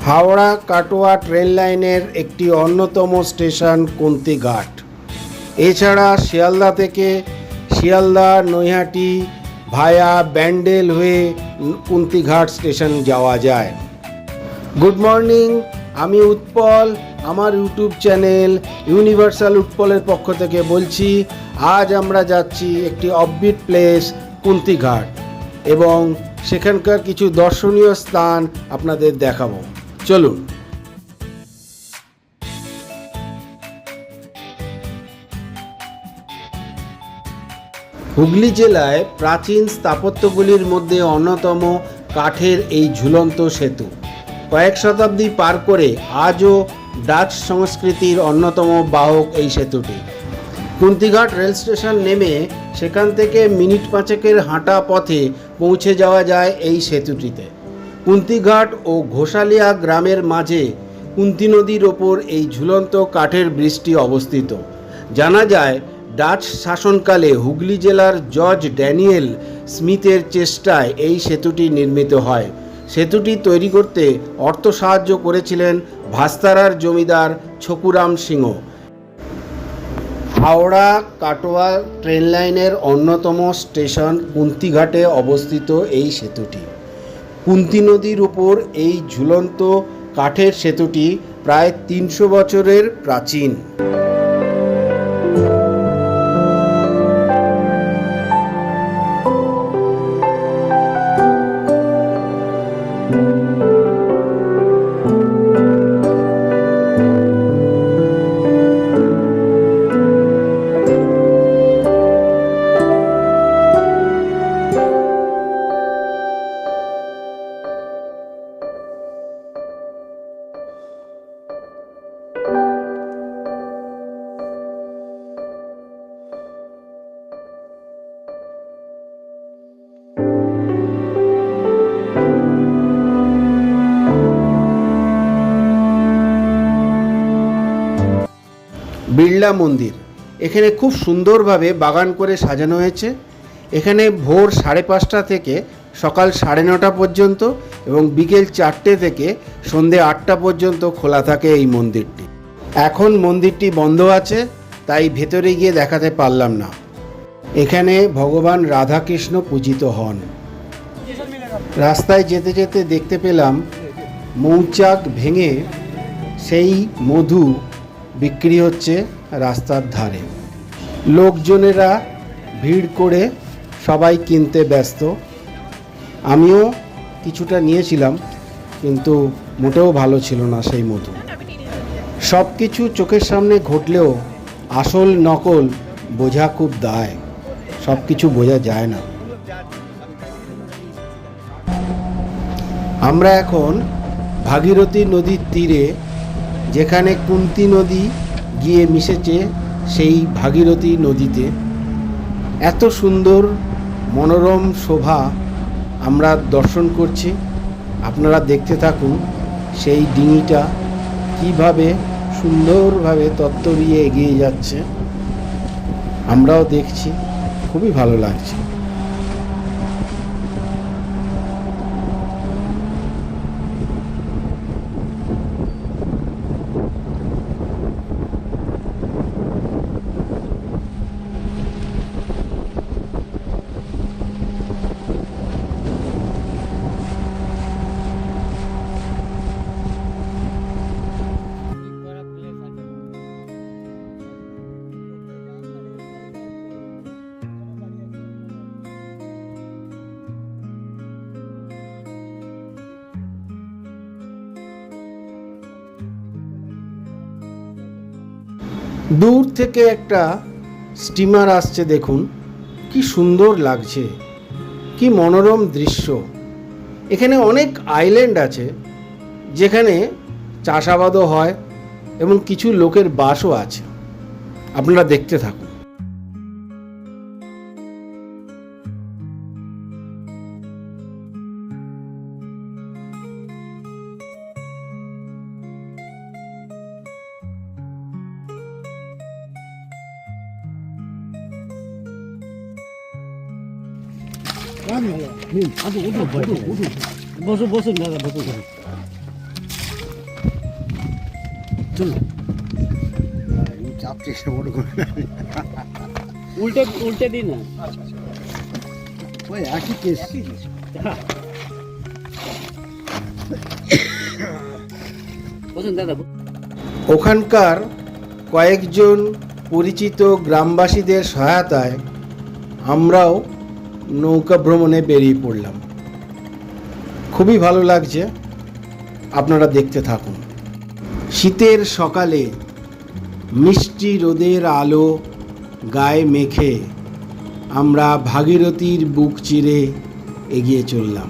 Howrah Katwa train লাইনের একটি অন্যতম স্টেশন কুন্তিঘাট। এছাড়া শিয়ালদা থেকে শিয়ালদা নৈহাটি ভায়া ব্যান্ডেল হয়ে কুন্তিঘাট স্টেশন যাওয়া যায়। গুড মর্নিং, আমি উৎপল। আমার ইউটিউব চ্যানেল ইউনিভার্সাল উৎপলের পক্ষ থেকে বলছি, আজ আমরা যাচ্ছি একটি অফবিট প্লেস কুন্তিঘাট এবং সেখানকার কিছু দর্শনীয় স্থান আপনাদের দেখাবো। চলুন। হুগলি জেলায় প্রাচীন স্থাপত্যগুলির মধ্যে অন্যতম কাঠের এই ঝুলন্ত সেতু। কয়েক শতাব্দী পার করে আজও ডাচ সংস্কৃতির অন্যতম বাহক এই সেতুটি। কুন্তিঘাট রেল স্টেশন নেমে সেখান থেকে মিনিট পাঁচেকের হাঁটা পথে পৌঁছে যাওয়া যায় এই সেতুটিতে। কুন্তিঘাট ও ঘোষালিয়া গ্রামের মাঝে কুন্তি নদীর ওপর এই ঝুলন্ত কাঠের ব্রিজটি অবস্থিত। জানা যায়, ডাচ শাসনকালে হুগলি জেলার জর্জ ড্যানিয়েল স্মিথের চেষ্টায় এই সেতুটি নির্মিত হয়। সেতুটি তৈরি করতে অর্থ সাহায্য করেছিলেন ভাস্তারার জমিদার ছকুরাম সিংহ। হাওড়া কাটোয়া ট্রেন লাইনের অন্যতম স্টেশন কুন্তিঘাটে অবস্থিত এই সেতুটি। কুন্তি নদীর উপর এই ঝুলন্ত কাঠের সেতুটি প্রায় 300 বছরের প্রাচীন। বিড়লা মন্দির, এখানে খুব সুন্দরভাবে বাগান করে সাজানো হয়েছে। এখানে ভোর 5:30 থেকে সকাল 9:30 পর্যন্ত এবং বিকেল 4টে থেকে সন্ধে 8টা পর্যন্ত খোলা থাকে এই মন্দিরটি। এখন মন্দিরটি বন্ধ আছে, তাই ভেতরে গিয়ে দেখাতে পারলাম না। এখানে ভগবান রাধাকৃষ্ণ পূজিত হন। রাস্তায় যেতে যেতে দেখতে পেলাম মৌচাক ভেঙে সেই মধু বিক্রি হচ্ছে রাস্তার ধারে। লোকজনেরা ভিড় করে সবাই কিনতে ব্যস্ত। আমিও কিছুটা নিয়েছিলাম, কিন্তু মোটেও ভালো ছিল না সেই মধু। সব কিছু চোখের সামনে ঘটলেও আসল নকল বোঝা খুব দায়, সব কিছু বোঝা যায় না। আমরা এখন ভাগীরথী নদীর তীরে, যেখানে কুন্তি নদী গিয়ে মিশেছে সেই ভাগীরথী নদীতে। এত সুন্দর মনোরম শোভা আমরা দর্শন করছি। আপনারা দেখতে থাকুন সেই ডিঙিটা কিভাবে সুন্দরভাবে তত্ত্বরিয়ে এগিয়ে যাচ্ছে। আমরাও দেখছি, খুবই ভালো লাগছে। দূর থেকে একটা স্টিমার আসছে, দেখুন কি সুন্দর লাগছে, কি মনোরম দৃশ্য। এখানে অনেক আইল্যান্ড আছে যেখানে চাষাবাদও হয় এবং কিছু লোকের বাসও আছে। আপনারা দেখতে থাকুন। বসো বসুন দাদা, বসুন। চলো চাপছে সে বড় করে উল্টে উল্টে দিন না। ওই একই কেস। বলুন দাদা। ওখানকার কয়েকজন পরিচিত গ্রামবাসীদের সহায়তায় আমরাও নৌকা ভ্রমণে বেরিয়ে পড়লাম। খুবই ভালো লাগছে, আপনারা দেখতে থাকুন। শীতের সকালে মিষ্টি রোদের আলো গায়ে মেখে আমরা ভাগীরথীর বুক চিরে এগিয়ে চললাম।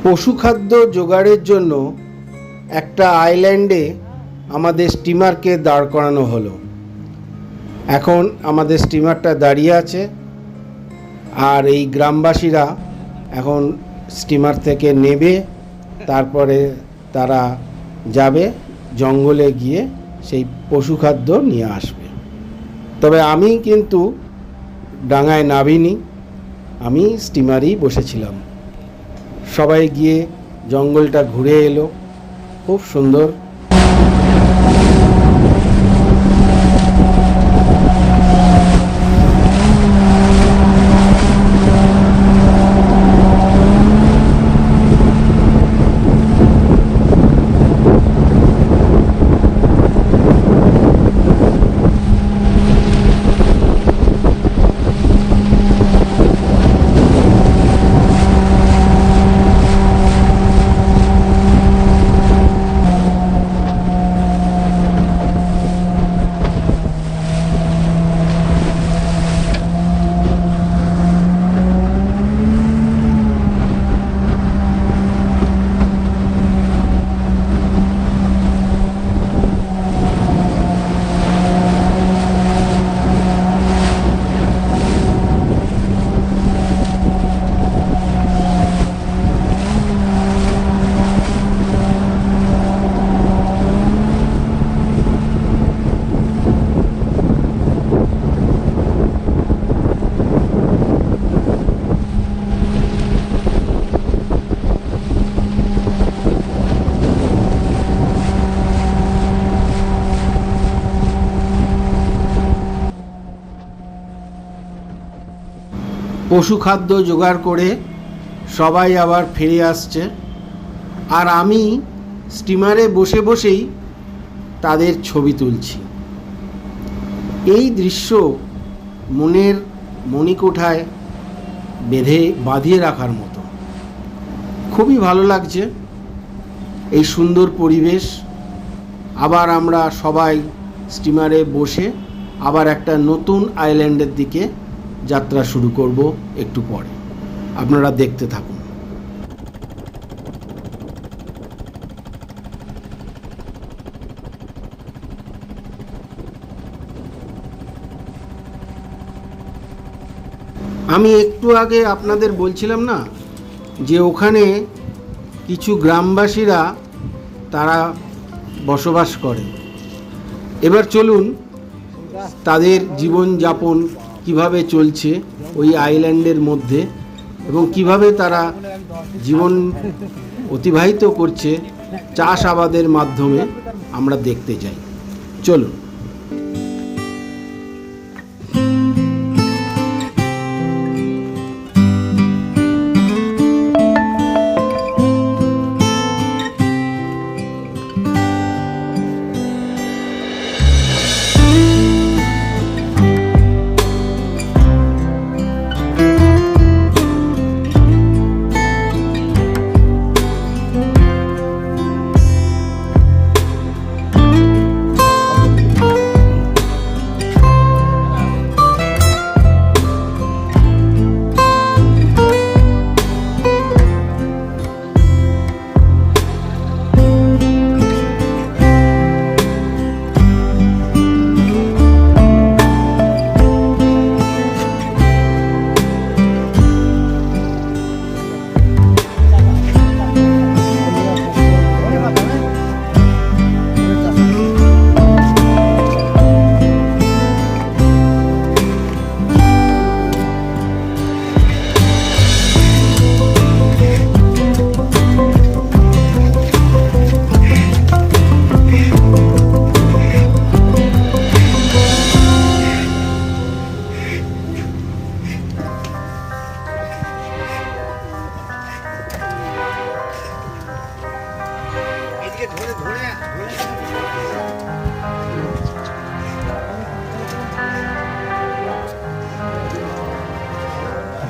পশুখাদ্য জোগাড়ের জন্য একটা আইল্যান্ডে আমাদের স্টিমারকে দাঁড় করানো হলো। এখন আমাদের স্টিমারটা দাঁড়িয়ে আছে, আর এই গ্রামবাসীরা এখন স্টিমার থেকে নেবে, তারপরে তারা যাবে জঙ্গলে গিয়ে সেই পশুখাদ্য নিয়ে আসবে। তবে আমি কিন্তু ডাঙায় নামিনি, আমি স্টিমারেই বসেছিলাম। সবাই গিয়ে জঙ্গলটা ঘুরে এলো, খুব সুন্দর। পশু খাদ্য জোগাড় করে সবাই আবার ফিরে আসছে, আর আমি স্টিমারে বসে বসেই তাদের ছবি তুলছি। এই দৃশ্য মনের মণিকোঠায় বাঁধিয়ে রাখার মতো। খুবই ভালো লাগছে এই সুন্দর পরিবেশ। আবার আমরা সবাই স্টিমারে বসে আবার একটা নতুন আইল্যান্ডের দিকে যাত্রা শুরু করব একটু পরে। আপনারা দেখতে থাকুন। আমি একটু আগে আপনাদের বলছিলাম না যে ওখানে কিছু গ্রামবাসীরা তারা বসবাস করে। এবার চলুন তাদের জীবনযাপন কিভাবে চলছে ওই আইল্যান্ডের মধ্যে এবং কিভাবে তারা জীবন অতিবাহিত করছে চাষাবাদের মাধ্যমে আমরা দেখতে যাই। চলুন।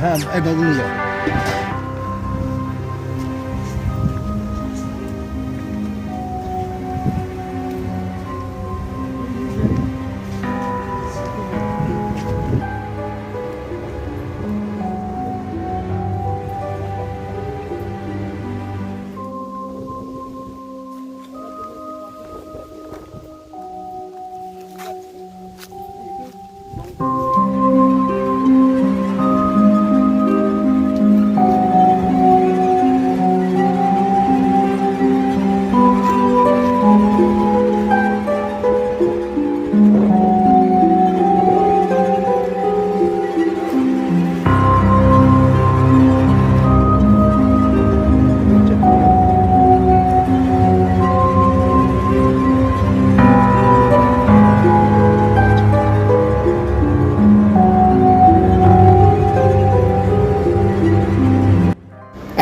হ্যাঁ, এই বাবু নিয়ে যাও।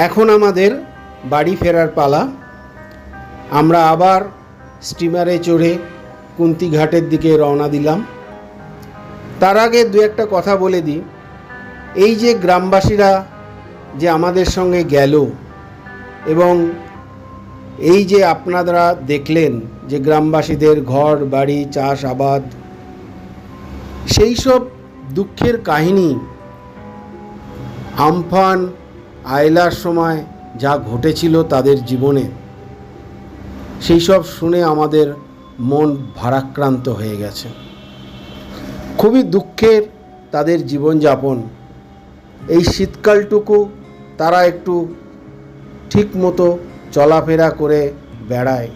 এখন আমাদের বাড়ি ফেরার পালা। আমরা আবার স্টিমারে চড়ে কুন্তিঘাটের দিকে রওনা দিলাম। তার আগে দু একটা কথা বলে দিই। এই যে গ্রামবাসীরা যে আমাদের সঙ্গে গেল এবং এই যে আপনারা দেখলেন যে গ্রামবাসীদের ঘর বাড়ি চাষাবাদ, সেই সব দুঃখের কাহিনী আমফান আয়লার সময় যা ঘটেছিল তাদের জীবনে, সেই সব শুনে আমাদের মন ভারাক্রান্ত হয়ে গেছে। খুবই দুঃখের তাদের জীবনযাপন। এই শীতকালটুকু তারা একটু ঠিক মতো চলাফেরা করে বেড়ায়,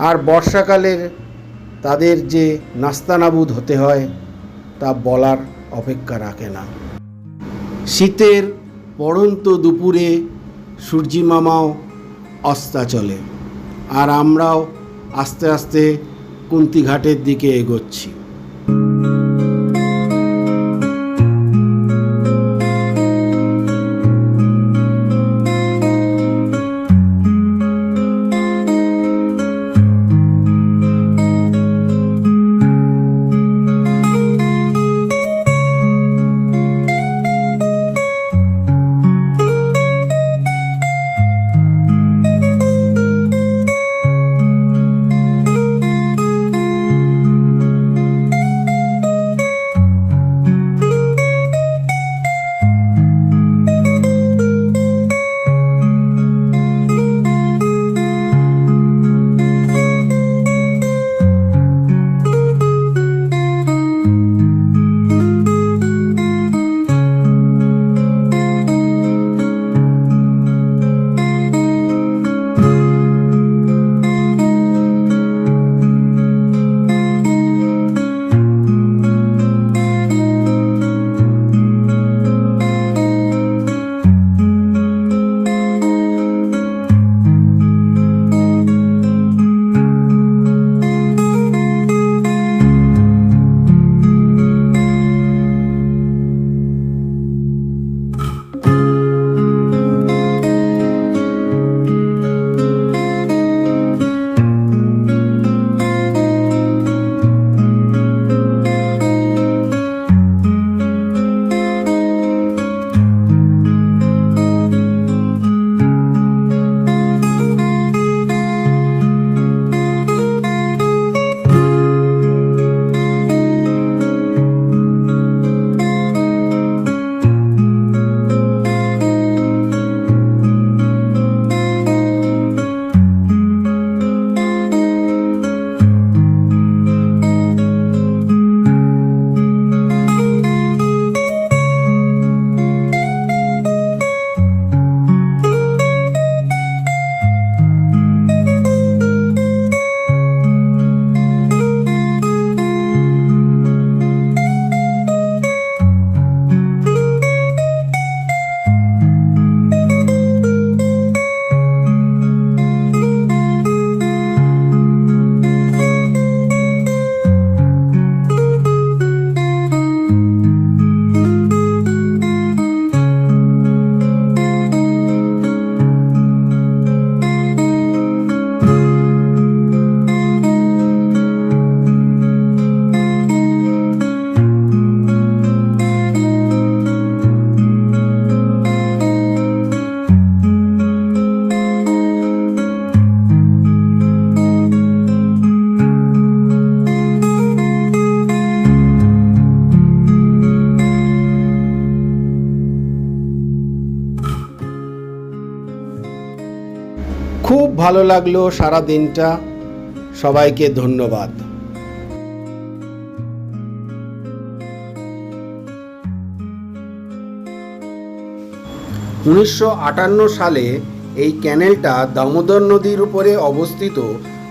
আর বর্ষাকালের তাদের যে নাস্তানাবুদ হতে হয় তা বলার অপেক্ষা রাখে না। শীতের পড়ন্ত দুপুরে সূর্যি মামাও অস্তাচলে, আর আমরাও আস্তে আস্তে কুন্তিঘাটের দিকে এগোচ্ছি। খুব ভালো লাগলো সারা দিনটা। সবাইকে ধন্যবাদ। 1958 সালে এই ক্যানেলটা দামোদর নদীর উপরে অবস্থিত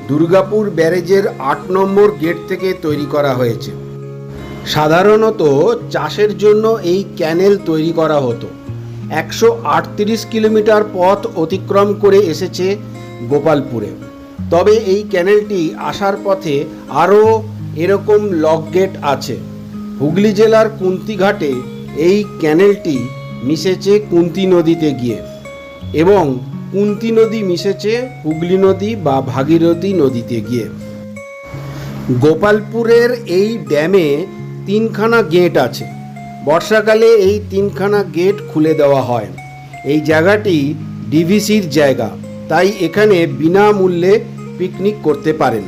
দুর্গাপুর ব্যারেজের 8 নম্বর গেট থেকে তৈরি করা হয়েছে। সাধারণত চাষের জন্য এই ক্যানেল তৈরি করা হতো। 138 কিলোমিটার পথ অতিক্রম করে এসেছে গোপালপুরে। তবে এই ক্যানেলটি আসার পথে আরও এরকম লক গেট আছে। হুগলি জেলার কুন্তিঘাটে এই ক্যানেলটি মিশেছে কুন্তি নদীতে গিয়ে, এবং কুন্তি নদী মিশেছে হুগলি নদী বা ভাগীরথী নদীতে গিয়ে। গোপালপুরের এই ড্যামে 3খানা গেট আছে। বর্ষাকালে এই 3খানা গেট খুলে দেওয়া হয়। এই জায়গাটি ডিভিসির জায়গা, তাই এখানে বিনামূল্যে পিকনিক করতে পারেন।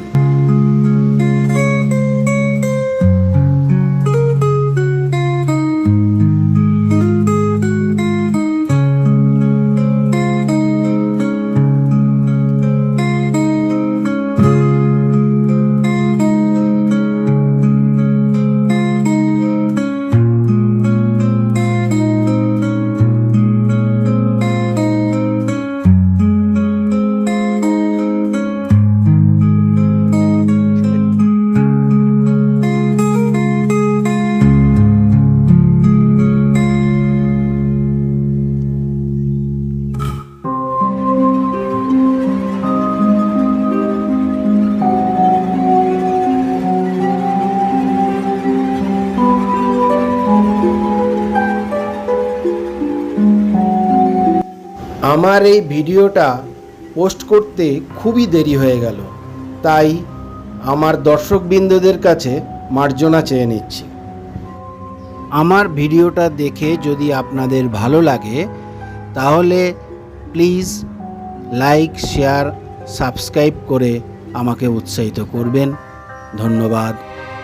আমার এই ভিডিওটা পোস্ট করতে খুবই দেরি হয়ে গেল, তাই আমার দর্শকবৃন্দদের কাছে মার্জনা চেয়ে নিচ্ছি। আমার ভিডিওটা দেখে যদি আপনাদের ভালো লাগে তাহলে প্লিজ লাইক, শেয়ার, সাবস্ক্রাইব করে আমাকে উৎসাহিত করবেন। ধন্যবাদ।